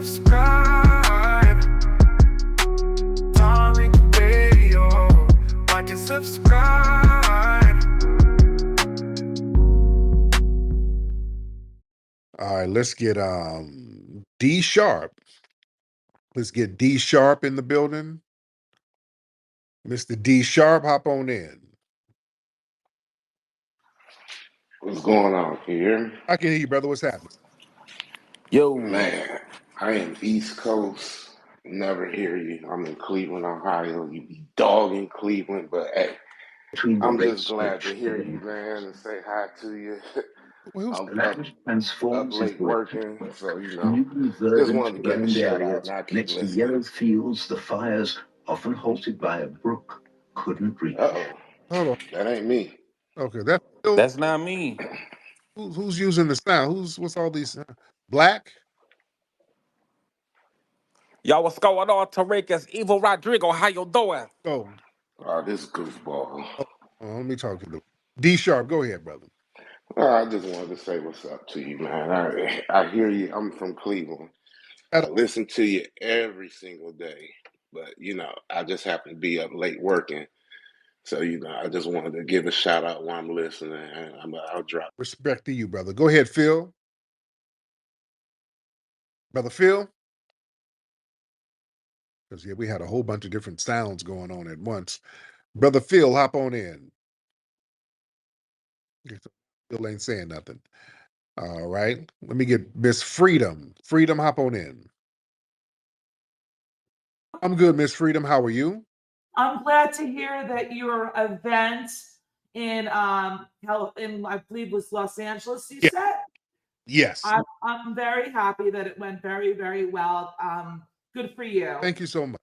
subscribe. Tariq Radio. Like and subscribe. All right, let's get D Sharp. Let's get D Sharp in the building. Mr. D Sharp, hop on in. What's going on? Can you hear me? I can hear you, brother. What's happening? Yo, Man, I am East Coast. Never hear you. I'm in Cleveland, Ohio. You be dogging Cleveland, but hey, I'm just glad to hear you, man, and say hi to you. I'm up late working, so just wanted to give a shout out, and I keep listening. Yellow fields, the fires, often halted by a brook, couldn't reach. Uh-oh, Hold on. that ain't me. Okay, that's still, that's not me. who's using the sound? What's all these Black? Yo, what's going on? Tariq, it's Evil Rodrigo. How you doing? Oh, This goofball. let me talk to the D Sharp. Go ahead, brother. I just wanted to say what's up to you, man. I hear you. I'm from Cleveland. I listen to you every single day, but I just happen to be up late working. So, I just wanted to give a shout out while I'm listening, and I'll drop. Respect to you, brother. Go ahead, Phil. Brother Phil. Because we had a whole bunch of different sounds going on at once. Brother Phil, hop on in. Phil ain't saying nothing. All right. Let me get Miss Freedom. Freedom, hop on in. I'm good, Miss Freedom. How are you? I'm glad to hear that your event in I believe was Los Angeles, you said? Yes. I'm very happy that it went very, very well. Good for you. Thank you so much.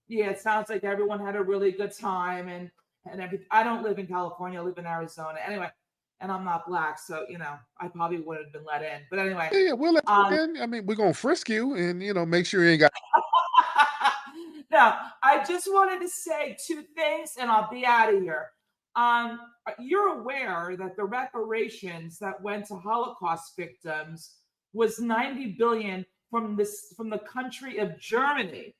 Yeah, it sounds like everyone had a really good time and everything. I don't live in California, I live in Arizona. Anyway, and I'm not Black, so I probably wouldn't have been let in. But anyway. Yeah, we'll let you in. I mean, we're gonna frisk you and make sure you ain't got. Now, I just wanted to say two things and I'll be out of here. You're aware that the reparations that went to Holocaust victims was $90 billion from the country of Germany.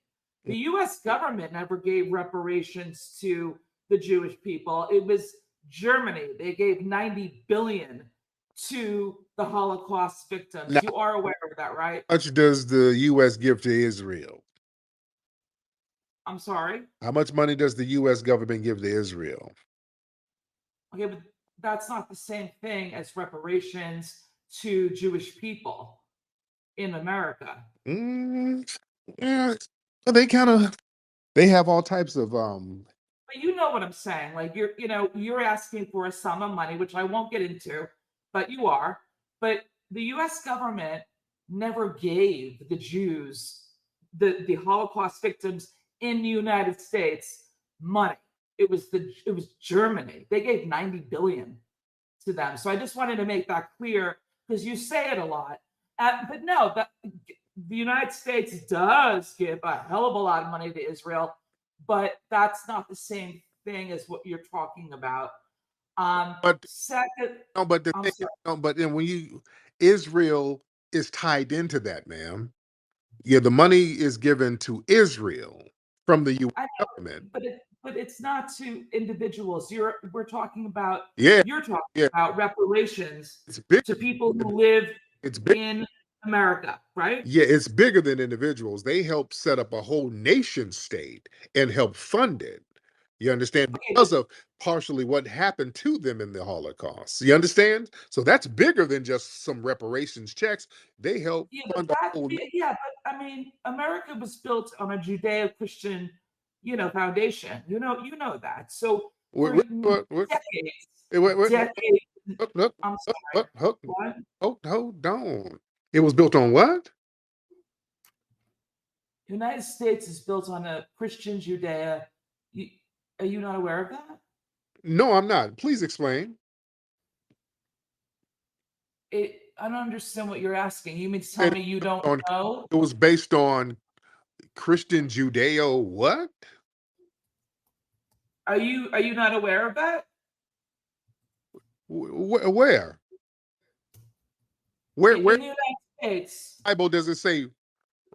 The US government never gave reparations to the Jewish people. It was Germany. They gave $90 billion to the Holocaust victims. Now, you are aware of that, right? How much does the US give to Israel? I'm sorry? How much money does the US government give to Israel? Okay, but that's not the same thing as reparations to Jewish people in America. Yeah, they have all types of But you know what I'm saying. Like you're asking for a sum of money, which I won't get into, but you are. But the US government never gave the Jews, the Holocaust victims in the United States money. It was Germany. They gave $90 billion to them. So I just wanted to make that clear because you say it a lot. But no, the United States does give a hell of a lot of money to Israel, but that's not the same thing as what you're talking about. But then Israel is tied into that, ma'am. Yeah, the money is given to Israel from the U.S. government, but it's not to individuals. We're talking about about reparations to people who live in America, right? Yeah, it's bigger than individuals. They help set up a whole nation state and help fund it. You understand? Because of partially what happened to them in the Holocaust. You understand? So that's bigger than just some reparations checks. They help fund the whole. Yeah, but I mean, America was built on a Judeo-Christian, foundation. You know that. So decades. I'm sorry. Hold on. It was built on what? The United States is built on a Christian Judea. Are you not aware of that? No, I'm not. Please explain. I don't understand what you're asking. You mean to tell me you don't know? It was based on Christian Judeo what? Are you not aware of that? Where? In the United States. Bible does it say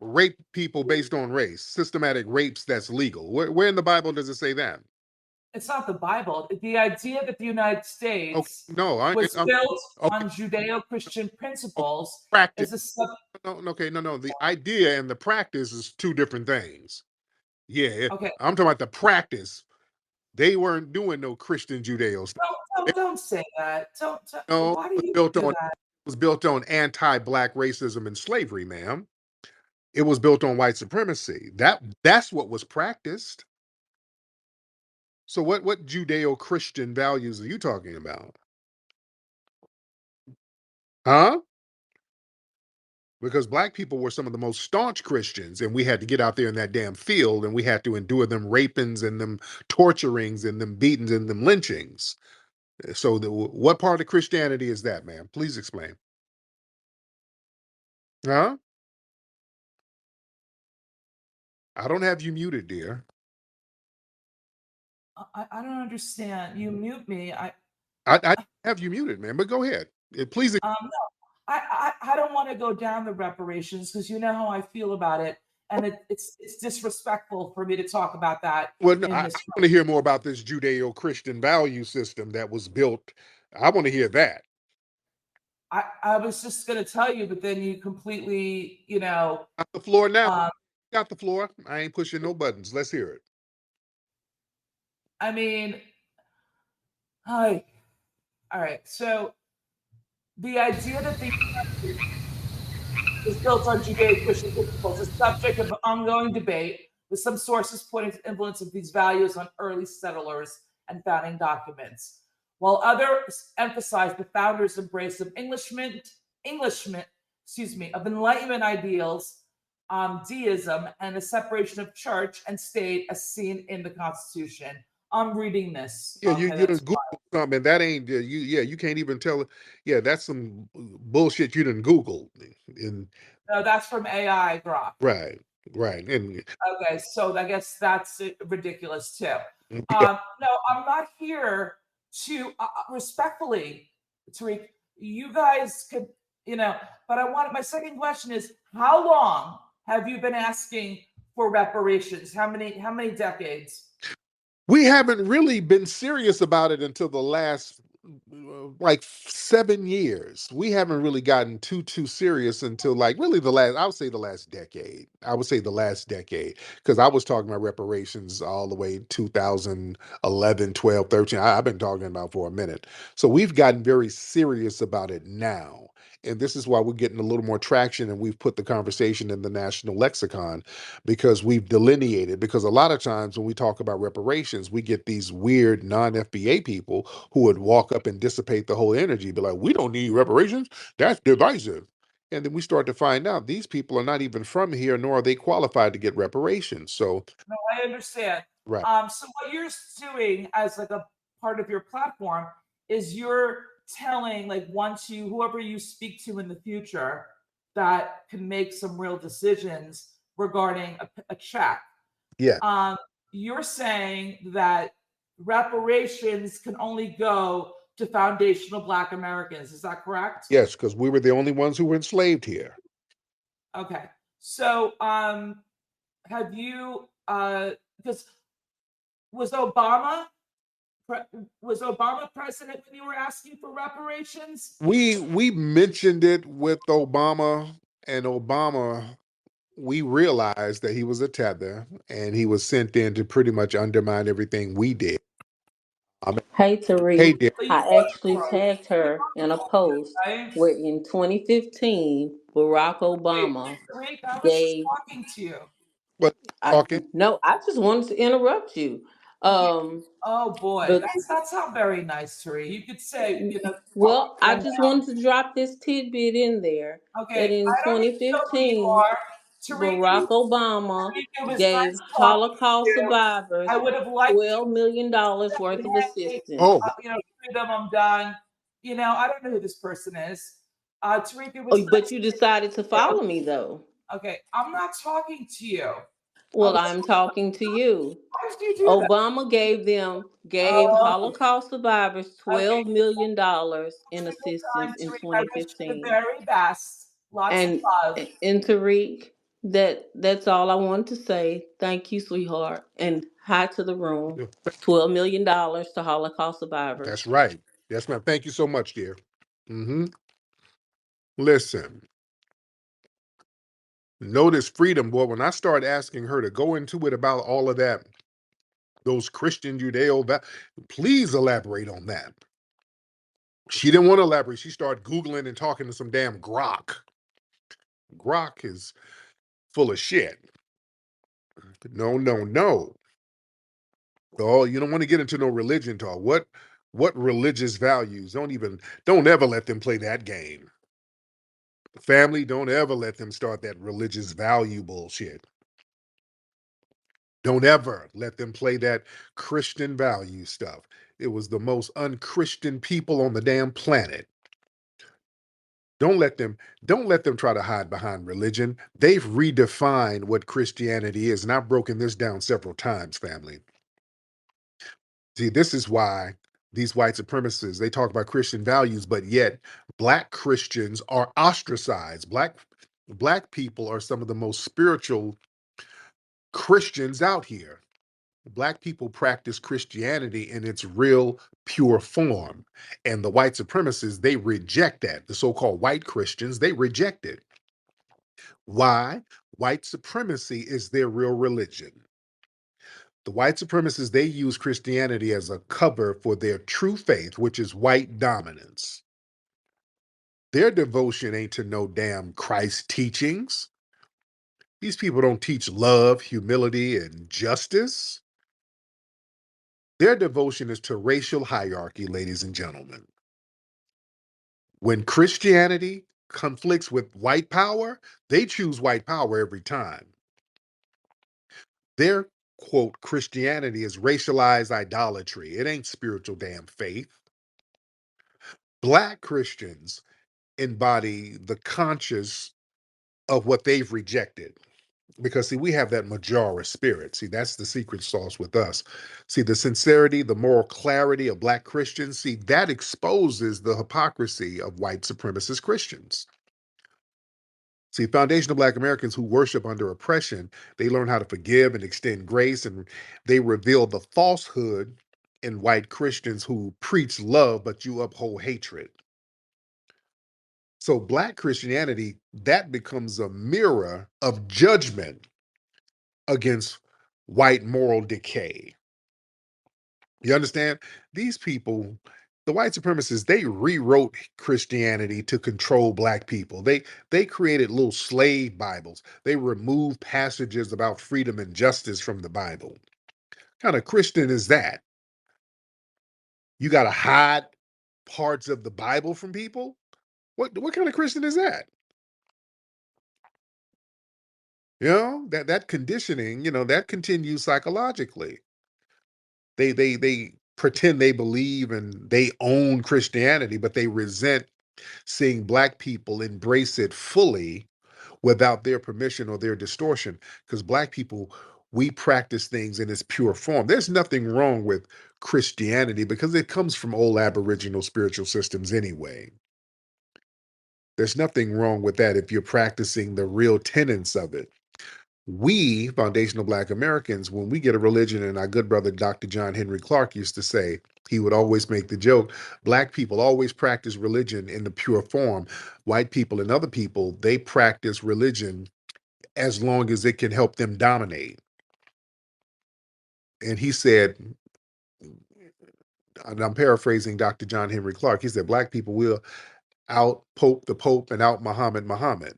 rape people based on race, systematic rapes that's legal. Where in the Bible does it say that? It's not the Bible. The idea that the United Okay, States no, was I'm built okay. on Judeo-Christian Okay, principles practice. is a sub. No, okay, no. The idea and the practice is two different things. Yeah, Okay, I'm talking about the practice. They weren't doing no Christian Judeo stuff. don't say that. No, Why do you do that? it was built on anti-black racism and slavery, ma'am. It was built on white supremacy. That's what was practiced. So what Judeo-Christian values are you talking about? Huh? Because black people were some of the most staunch Christians, and we had to get out there in that damn field, and we had to endure them rapings and them torturings and them beatings and them lynchings. So, what part of Christianity is that, ma'am? Please explain. Huh? I don't have you muted, dear. I don't understand. You mute me. I have you muted, man. But go ahead. Please. No, I don't want to go down the reparations because you know how I feel about it, and it's disrespectful for me to talk about that Well, no, in I this. want to hear more about this Judeo-Christian value system that was built. I want to hear that. I was just going to tell you, but then you completely, Got the floor now. um, Got the floor. I ain't pushing no buttons. Let's hear it. I mean, hi. All right. So the idea that the is built on Judeo-Christian principles is subject of ongoing debate, with some sources pointing to the influence of these values on early settlers and founding documents, while others emphasize the founders' embrace of of Enlightenment ideals, deism, and the separation of church and state as seen in the Constitution. I'm reading this. Yeah, Okay, you done that's Google something, and that ain't you. Yeah, you can't even tell it. Yeah, that's some bullshit you didn't Google. And no, that's from AI Grok. right, right, and Okay, so I guess that's ridiculous too. yeah, No, I'm not here to respectfully, Tariq. You guys could, but I want my second question is: how long have you been asking for reparations? How many decades? we haven't really been serious about it until the last like 7 years. We haven't really gotten too serious until like really the last. I would say the last decade. I would say the last decade because I was talking about reparations all the way 2011, 12, 13. I've been talking about for a minute. So we've gotten very serious about it now. And this is why we're getting a little more traction, and we've put the conversation in the national lexicon because we've delineated. Because a lot of times when we talk about reparations, we get these weird non-FBA people who would walk up and dissipate the whole energy, be like, we don't need reparations, that's divisive. And then we start to find out these people are not even from here, nor are they qualified to get reparations. So, No, I understand. right. So what you're doing as like a part of your platform is you're telling like whoever you speak to in the future that can make some real decisions regarding a check. Yeah. You're saying that reparations can only go to foundational Black Americans. Is that correct? Yes, because we were the only ones who were enslaved here. Okay. So have you because was Obama president when you were asking for reparations? We mentioned it with Obama, and Obama, we realized that he was a tether and he was sent in to pretty much undermine everything we did. Hey Hey, Tariq, dear. So you I voted actually for him. tagged You her in a voted for him, post right? where in 2015 Barack Wait, Obama Tariq, I was just gave talking to you. What I talking? no, I just wanted to interrupt you. Okay. Um Oh boy, but that's not very nice, Tariq. You could say, well, I calm just down. wanted to drop this tidbit in there that Okay, in I don't need to know who you 2015 are. Tariq, Barack Obama it was gave nice talking to Holocaust you. survivors I would have liked to $12 million worth of Oh, assistance. treat them, I'm done. I don't know who this person is. Tariq, it was Oh, but nice you to decided to meet you. follow me though. Okay, I'm not talking to you. Well, Okay, I'm talking to you. why did you do that? Obama gave Oh, Holocaust survivors okay. $12 million in Single time, assistance in Tariq. I wish you the 2015. very best. Lots of And love. and Tariq, That's all I wanted to say. Thank you, sweetheart. And hi to the room. Yeah, $12 million to Holocaust survivors. that's right. Yes, ma'am. Thank you so much, dear. Listen, notice freedom, boy. When I started asking her to go into it about all of that, those Christian Judeo, please elaborate on that. She didn't want to elaborate. She started Googling and talking to some damn Grok. Grok is full of shit. No, no, no. Oh, you don't want to get into no religion talk. What religious values? Don't ever let them play that game. Family, don't ever let them start that religious value bullshit. Don't ever let them play that Christian value stuff. It was the most unchristian people on the damn planet. Don't let them try to hide behind religion. They've redefined what Christianity is, and I've broken this down several times, family. See, this is why these white supremacists, they talk about Christian values, but yet black Christians are ostracized. Black people are some of the most spiritual Christians out here. Black people practice Christianity in its real pure form. And the white supremacists, they reject that. The so-called white Christians, they reject it. Why? White supremacy is their real religion. The white supremacists, they use Christianity as a cover for their true faith, which is white dominance. Their devotion ain't to no damn Christ teachings. These people don't teach love, humility, and justice. Their devotion is to racial hierarchy, ladies and gentlemen. When Christianity conflicts with white power, they choose white power every time. Their quote Christianity is racialized idolatry. It ain't spiritual damn faith. Black Christians embody the conscious of what they've rejected. Because, see, we have that Majora spirit. See, that's the secret sauce with us. See, the sincerity, the moral clarity of Black Christians, see, that exposes the hypocrisy of white supremacist Christians. See, foundational Black Americans who worship under oppression, they learn how to forgive and extend grace, and they reveal the falsehood in white Christians who preach love, but you uphold hatred. So Black Christianity, that becomes a mirror of judgment against white moral decay. You understand? These people, the white supremacists, they rewrote Christianity to control Black people. They created little slave Bibles. They removed passages about freedom and justice from the Bible. What kind of Christian is that? You got to hide parts of the Bible from people? What kind of Christian is that? You know, that conditioning, that continues psychologically. They pretend they believe and they own Christianity, but they resent seeing Black people embrace it fully without their permission or their distortion. Because Black people, we practice things in its pure form. There's nothing wrong with Christianity because it comes from old Aboriginal spiritual systems anyway. There's nothing wrong with that if you're practicing the real tenets of it. We, foundational Black Americans, when we get a religion, and our good brother Dr. John Henry Clark used to say, he would always make the joke, Black people always practice religion in the pure form. White people and other people, they practice religion as long as it can help them dominate. And he said, and I'm paraphrasing Dr. John Henry Clark, he said, Black people will out Pope the Pope and out Muhammad,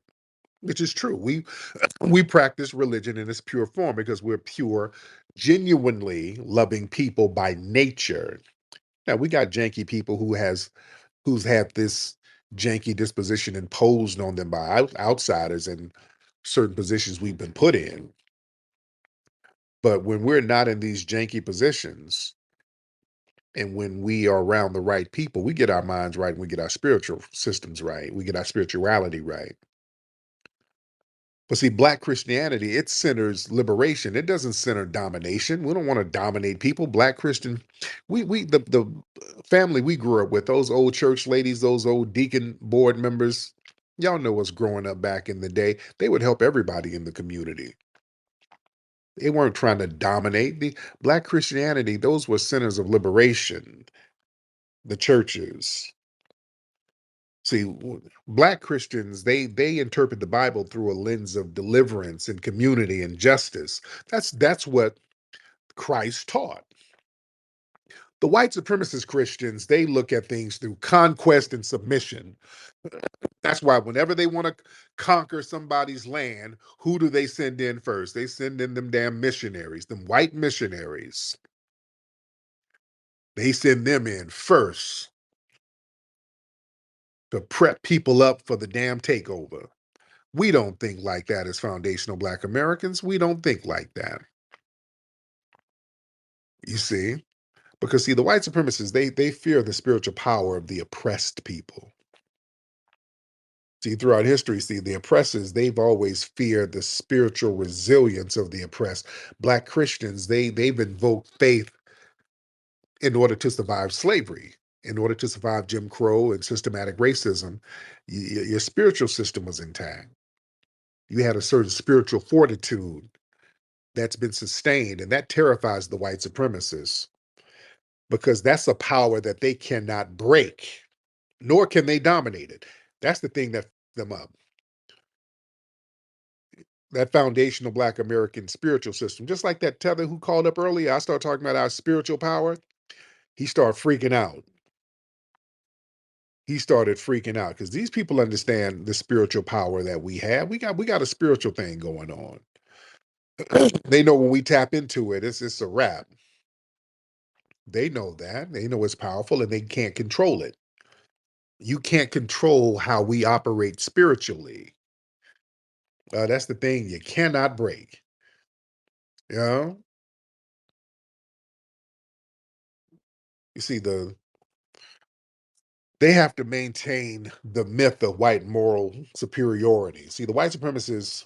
which is true. We practice religion in its pure form because we're pure, genuinely loving people by nature. Now we got janky people who's had this janky disposition imposed on them by outsiders and certain positions we've been put in. But when we're not in these janky positions, and when we are around the right people, we get our minds right and we get our spiritual systems right. We get our spirituality right. But see, Black Christianity, it centers liberation. It doesn't center domination. We don't want to dominate people. Black Christian, the family we grew up with, those old church ladies, those old deacon board members, Y'all know us growing up back in the day. They would help everybody in the community. They weren't trying to dominate. The Black Christianity, those were centers of liberation, the churches. See, Black Christians, they interpret the Bible through a lens of deliverance and community and justice. That's what Christ taught. The white supremacist Christians, they look at things through conquest and submission. That's why whenever they want to conquer somebody's land, who do they send in first? They send in them damn missionaries, them white missionaries. They send them in first to prep people up for the damn takeover. We don't think like that as foundational Black Americans. We don't think like that. You see? Because see, the white supremacists, they fear the spiritual power of the oppressed people. See, throughout history, see, the oppressors, they've always feared the spiritual resilience of the oppressed. Black Christians, they've invoked faith in order to survive slavery, in order to survive Jim Crow and systematic racism. Your spiritual system was intact. You had a certain spiritual fortitude that's been sustained, and that terrifies the white supremacists because that's a power that they cannot break, nor can they dominate it. That's the thing that them up. That foundational Black American spiritual system, just like that tether who called up earlier. I started talking about our spiritual power. He started freaking out. He started freaking out because these people understand the spiritual power that we have. We got a spiritual thing going on. They know when we tap into it, it's a wrap. They know that. They know it's powerful and they can't control it. You can't control how we operate spiritually. That's the thing you cannot break. You know? You see, they have to maintain the myth of white moral superiority. See, the white supremacists,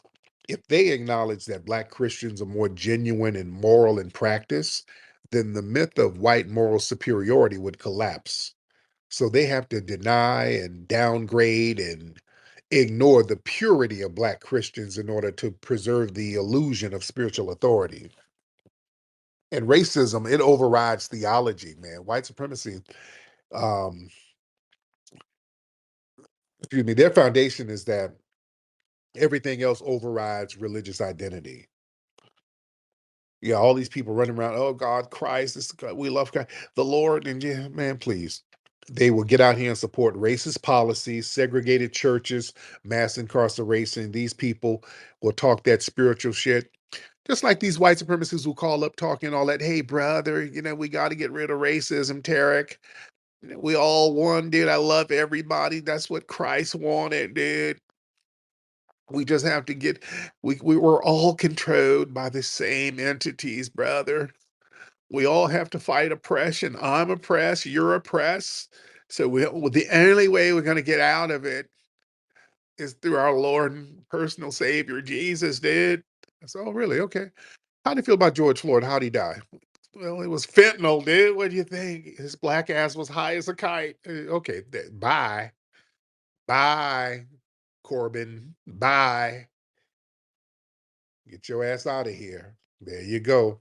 if they acknowledge that Black Christians are more genuine and moral in practice, then the myth of white moral superiority would collapse. So they have to deny and downgrade and ignore the purity of Black Christians in order to preserve the illusion of spiritual authority. And racism, it overrides theology, man. White supremacy, um, excuse me, their foundation is that everything else overrides religious identity. Yeah, all these people running around, oh God, Christ, this God, we love God, the Lord, and yeah, man, please. They will get out here and support racist policies, segregated churches, mass incarceration. These people will talk that spiritual shit. Just like these white supremacists who call up talking all that, hey, brother, we got to get rid of racism, Tariq. We all one, dude. I love everybody. That's what Christ wanted, dude. We just have to get, we were all controlled by the same entities, brother. We all have to fight oppression. I'm oppressed, you're oppressed. So the only way we're going to get out of it is through our Lord and personal Savior, Jesus, dude. I said, oh, really? Okay. How do you feel about George Floyd? How'd he die? Well, it was fentanyl, dude. What do you think? His black ass was high as a kite. Okay, bye. Bye, Corbin. Bye. Get your ass out of here. There you go.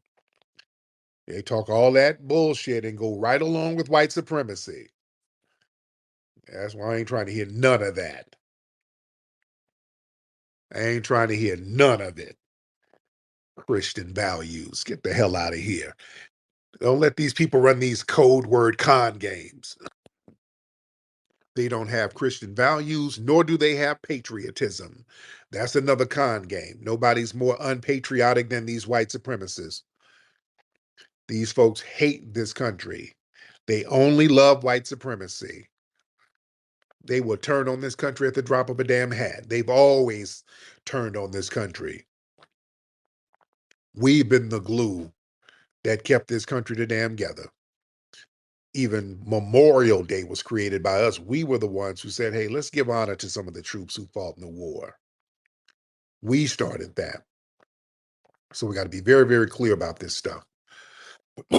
They talk all that bullshit and go right along with white supremacy. That's why I ain't trying to hear none of that. I ain't trying to hear none of it. Christian values. Get the hell out of here. Don't let these people run these code word con games. They don't have Christian values, nor do they have patriotism. That's another con game. Nobody's more unpatriotic than these white supremacists. These folks hate this country. They only love white supremacy. They will turn on this country at the drop of a damn hat. They've always turned on this country. We've been the glue that kept this country together. Even Memorial Day was created by us. We were the ones who said, hey, let's give honor to some of the troops who fought in the war. We started that. So we got to be very, very clear about this stuff.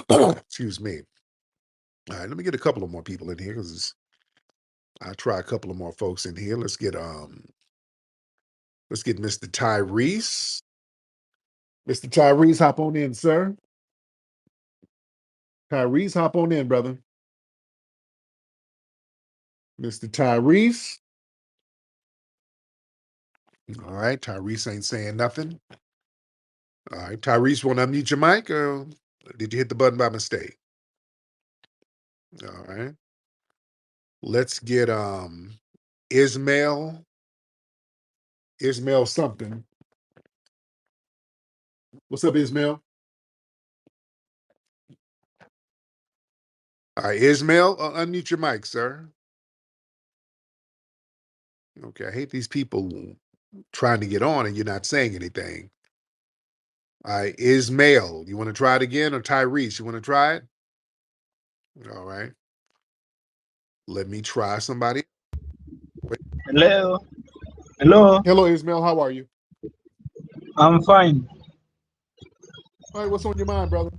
Excuse me. All right, let me get a couple of more people in here because I'll try a couple of more folks in here. Let's get Mr. Tyrese. Mr. Tyrese, hop on in, sir. Tyrese, hop on in, brother. Mr. Tyrese. All right, Tyrese ain't saying nothing. All right, Tyrese, want to unmute your mic, or did you hit the button by mistake? All right. Let's get Ismail. Ismail something. What's up, Ismail? All right, Ismail, unmute your mic, sir. Okay, I hate these people trying to get on and you're not saying anything. All right, Ismail, you want to try it again, or Tyrese, you want to try it? All right. Let me try somebody. Wait. Hello. Hello. Hello, Ismail. How are you? I'm fine. All right, what's on your mind, brother?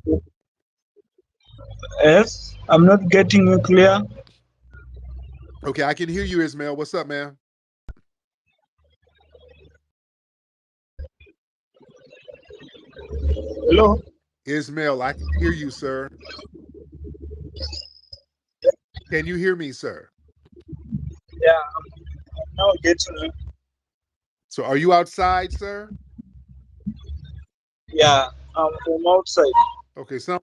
Yes, I'm not getting you clear. Okay, I can hear you, Ismail. What's up, man? Hello. Ismail, I can hear you, sir. Can you hear me, sir? Yeah, I'm now getting you. So are you outside, sir? Yeah, I'm from outside. Okay, some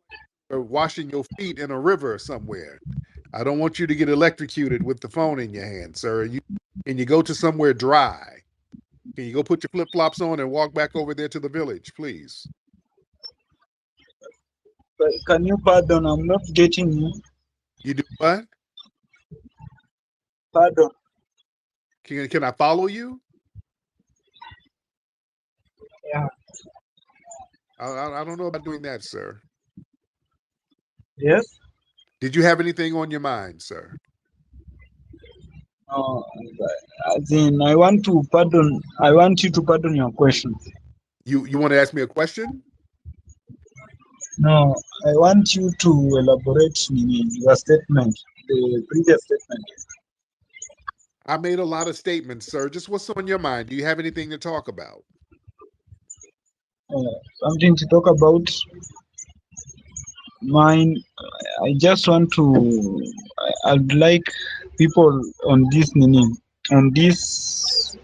are washing your feet in a river somewhere. I don't want you to get electrocuted with the phone in your hand, sir. Can you go to somewhere dry? Can you go put your flip-flops on and walk back over there to the village, please? But can you pardon? I'm not getting you. You do what? Pardon. Can I follow you? Yeah. I don't know about doing that, sir. Yes. Did you have anything on your mind, sir? As in, I want to pardon. I want you to pardon your question. You want to ask me a question? No, I want you to elaborate your statement, the previous statement. I made a lot of statements, sir. Just what's on your mind? Do you have anything to talk about? Something to talk about. Mine. I just want to. I'd like people on this meaning, on this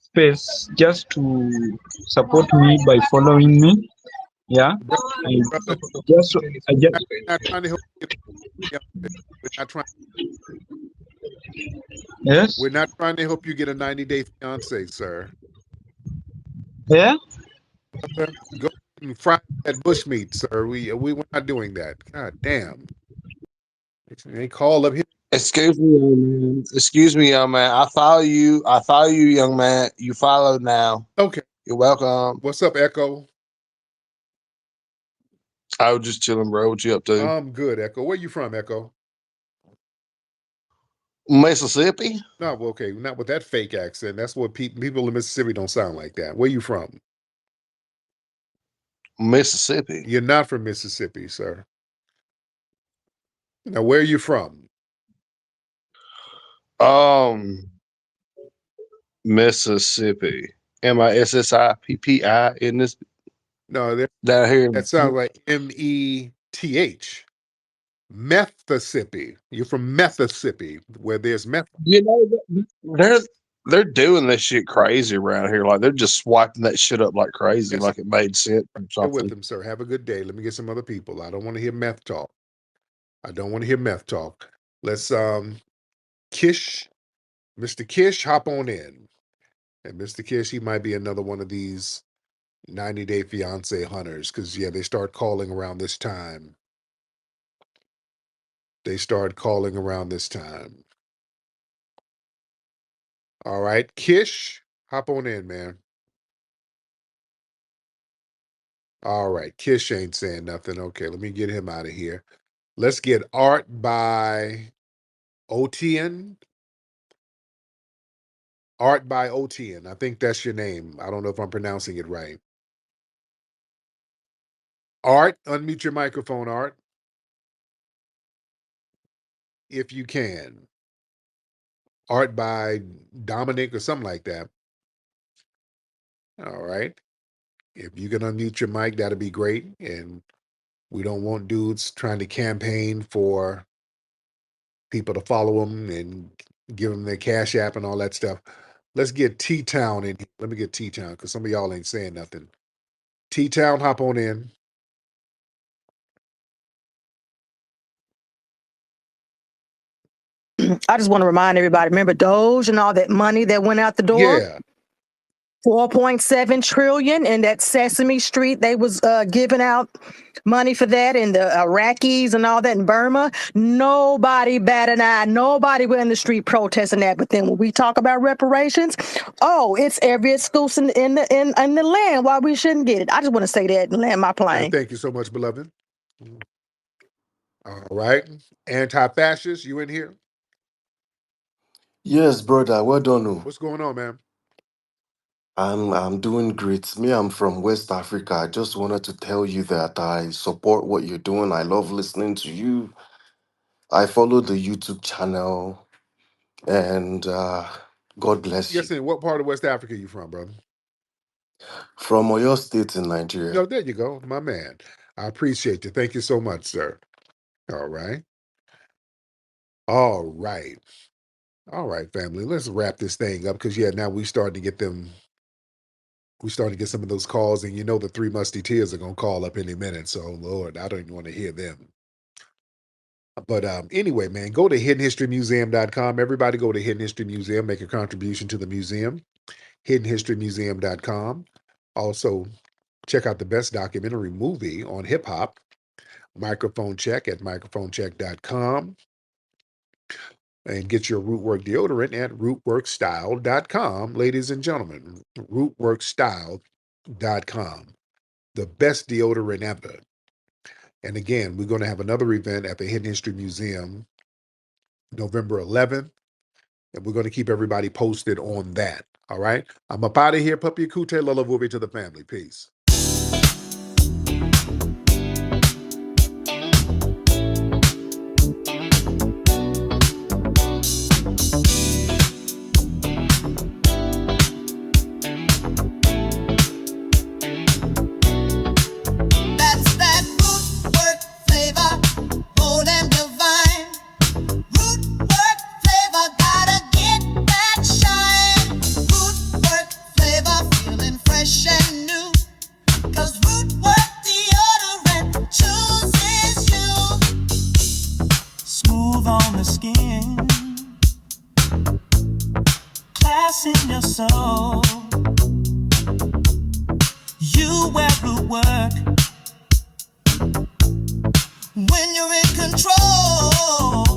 space, just to support me by following me. Yeah. Brother, I brother, just. I just. we're not trying to help you get we're not trying Yes. we're not trying to help you get a 90-day fiance, sir. Yeah. Brother, go and fry that bushmeat, sir. We're not doing that. God damn. They call up here. Excuse me, young man. Excuse me, young man. I follow you. I follow you, young man. You follow now. Okay. You're welcome. What's up, Echo? I was just chilling, bro. What you up to? I'm good, Echo. Where you from, Echo? Mississippi? No, well, okay, not with that fake accent. That's what people in Mississippi don't sound like that. Where you from? Mississippi. You're not from Mississippi, sir. Now, where are you from? Mississippi. Mississippi in this No, down here. that sounds like METH. Mississippi. You're from Mississippi, where there's meth. You know, they're doing this shit crazy around here. Like they're just swiping that shit up like crazy, Yes, like it made sense or sir. With something. them, sir. Have a good day. Let me get some other people. I don't want to hear meth talk. I don't want to hear meth talk. Let's Kish, Mr. Kish, hop on in. And Mr. Kish, he might be another one of these 90-day fiance hunters, because yeah, they start calling around this time. They start calling around this time. All right, Kish, hop on in, man. All right, Kish ain't saying nothing. Okay, let me get him out of here. Let's get Art by Otian. Art by Otian. I think that's your name. I don't know if I'm pronouncing it right. Art, unmute your microphone, Art, if you can. art by Dominic or something like that. All right. If you can unmute your mic, that'd be great. And we don't want dudes trying to campaign for people to follow them and give them their Cash App and all that stuff. Let's get T-Town in here. Let me get T-Town because some of y'all ain't saying nothing. T-Town, hop on in. I just want to remind everybody, remember Doge and all that money that went out the door? Yeah. 4.7 trillion, and that Sesame Street, they was giving out money for that, and the Iraqis and all that in Burma. Nobody batted an eye. Nobody went in the street protesting that. But then when we talk about reparations, oh, it's every excuse in the land why we shouldn't get it. I just want to say that and land my plane. Thank you so much, beloved. All right. Anti-fascist, you in here? Yes, brother. Well done. What's going on, man? I'm doing great. Me, I'm from West Africa. I just wanted to tell you that I support what you're doing. I love listening to you. I follow the YouTube channel, and God bless Yes, you. and what part of West Africa you from, brother? From Oyo State in Nigeria. No, there you go, my man. I appreciate you. Thank you so much, sir. All right. All right. All right, family. Let's wrap this thing up because now we starting to get them. We starting to get some of those calls, and the three musketeers are gonna call up any minute. So, Lord, I don't even want to hear them. But anyway, man, go to hiddenhistorymuseum.com. Everybody go to Hidden History Museum, make a contribution to the museum. hiddenhistorymuseum.com. Also, check out the best documentary movie on hip hop, Microphone Check at microphonecheck.com. And get your Rootwork deodorant at rootworkstyle.com, ladies and gentlemen. Rootworkstyle.com. The best deodorant ever. And again, we're going to have another event at the Hidden History Museum November 11th. And we're going to keep everybody posted on that. All right? I'm up out of here. Puppy Kute Lalavubi to the family. Peace. In your soul, you wear root work when you're in control.